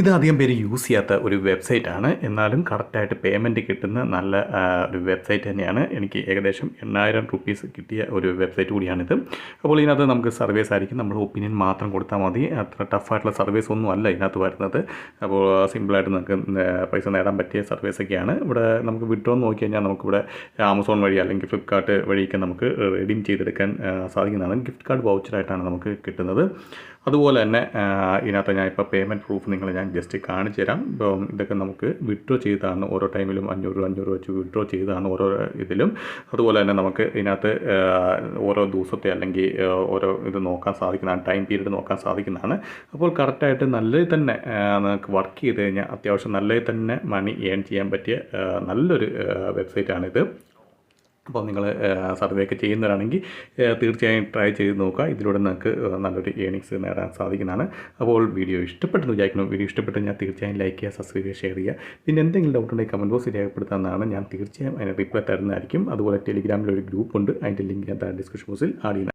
ഇത് അധികം പേര് യൂസ് ചെയ്യാത്ത ഒരു വെബ്സൈറ്റാണ്. എന്നാലും കറക്റ്റായിട്ട് പേയ്മെൻറ്റ് കിട്ടുന്ന നല്ല ഒരു വെബ്സൈറ്റ് തന്നെയാണ്. എനിക്ക് ഏകദേശം 8,000 റുപ്പീസ് കിട്ടിയ ഒരു വെബ്സൈറ്റ് കൂടിയാണിത്. അപ്പോൾ ഇതിനകത്ത് നമുക്ക് സർവീസ് ആയിരിക്കും. നമ്മൾ ഒപ്പീനിയൻ മാത്രം കൊടുത്താൽ മതി. അത്ര ടഫായിട്ടുള്ള സർവീസ് ഒന്നും അല്ല ഇതിനകത്ത് വരുന്നത്. അപ്പോൾ സിമ്പിളായിട്ട് നമുക്ക് പൈസ നേടാൻ പറ്റിയ സർവീസൊക്കെയാണ്. ഇവിടെ നമുക്ക് വിഡ്രോ എന്ന് നോക്കി കഴിഞ്ഞാൽ നമുക്കിവിടെ ആമസോൺ വഴി അല്ലെങ്കിൽ ഫ്ലിപ്കാർട്ട് വഴിയൊക്കെ നമുക്ക് റെഡീം ചെയ്തെടുക്കാൻ സാധിക്കുന്നതാണ്. ഗിഫ്റ്റ് കാർഡ് വൗച്ചറായിട്ടാണ് നമുക്ക് കിട്ടുന്നത്. അതുപോലെ തന്നെ ഇതിനകത്ത് ഞാൻ ഇപ്പോൾ പേയ്മെൻറ്റ് പ്രൂഫ് നിങ്ങളെ ഞാൻ ജസ്റ്റ് കാണിച്ചു തരാം. ഇപ്പം ഇതൊക്കെ നമുക്ക് വിഡ്രോ ചെയ്താണ് ഓരോ ടൈമിലും 500 വെച്ച് വിഡ്രോ ചെയ്താണ് ഓരോ ഇതിലും. അതുപോലെ തന്നെ നമുക്ക് ഇതിനകത്ത് ഓരോ ദിവസത്തെ അല്ലെങ്കിൽ ഓരോ ഇത് നോക്കാൻ സാധിക്കുന്നതാണ്, ടൈം പീരീഡ് നോക്കാൻ സാധിക്കുന്നതാണ്. അപ്പോൾ കറക്റ്റായിട്ട് നല്ലത് തന്നെ നമുക്ക് വർക്ക് ചെയ്ത് കഴിഞ്ഞാൽ അത്യാവശ്യം നല്ലത് തന്നെ മണി ഏൺ ചെയ്യാൻ പറ്റിയ നല്ലൊരു വെബ്സൈറ്റാണിത്. അപ്പോൾ നിങ്ങൾ സർവേ ഒക്കെ ചെയ്യുന്നവരാണെങ്കിൽ തീർച്ചയായും ട്രൈ ചെയ്ത് നോക്കുക. ഇതിലൂടെ നിങ്ങൾക്ക് നല്ലൊരു ഏണിങ്സ് നേടാൻ സാധിക്കുന്നതാണ്. അപ്പോൾ വീഡിയോ ഇഷ്ടപ്പെട്ടെന്ന് വിചാരിക്കുന്നു. വീഡിയോ ഇഷ്ടപ്പെട്ട് ഞാൻ തീർച്ചയായും ലൈക്ക് ചെയ്യുക, സബ്സ്ക്രൈബ് ചെയ്യുക, ഷെയർ ചെയ്യുക. പിന്നെ എന്തെങ്കിലും ഡൗട്ട് ഉണ്ടെങ്കിൽ കമൻറ്റ് ബോക്സിൽ രേഖപ്പെടുത്താവുന്നതാണ്. ഞാൻ തീർച്ചയായും അതിന് റിപ്ലൈ തരുന്നതായിരിക്കും. അതുപോലെ ടെലിഗ്രാമിലൊരു ഗ്രൂപ്പുണ്ട്, അതിൻ്റെ ലിങ്ക് ഞാൻ ഡിസ്ക്രിപ്ഷൻ ബോക്സിൽ ആഡ് ചെയ്യുന്നത്.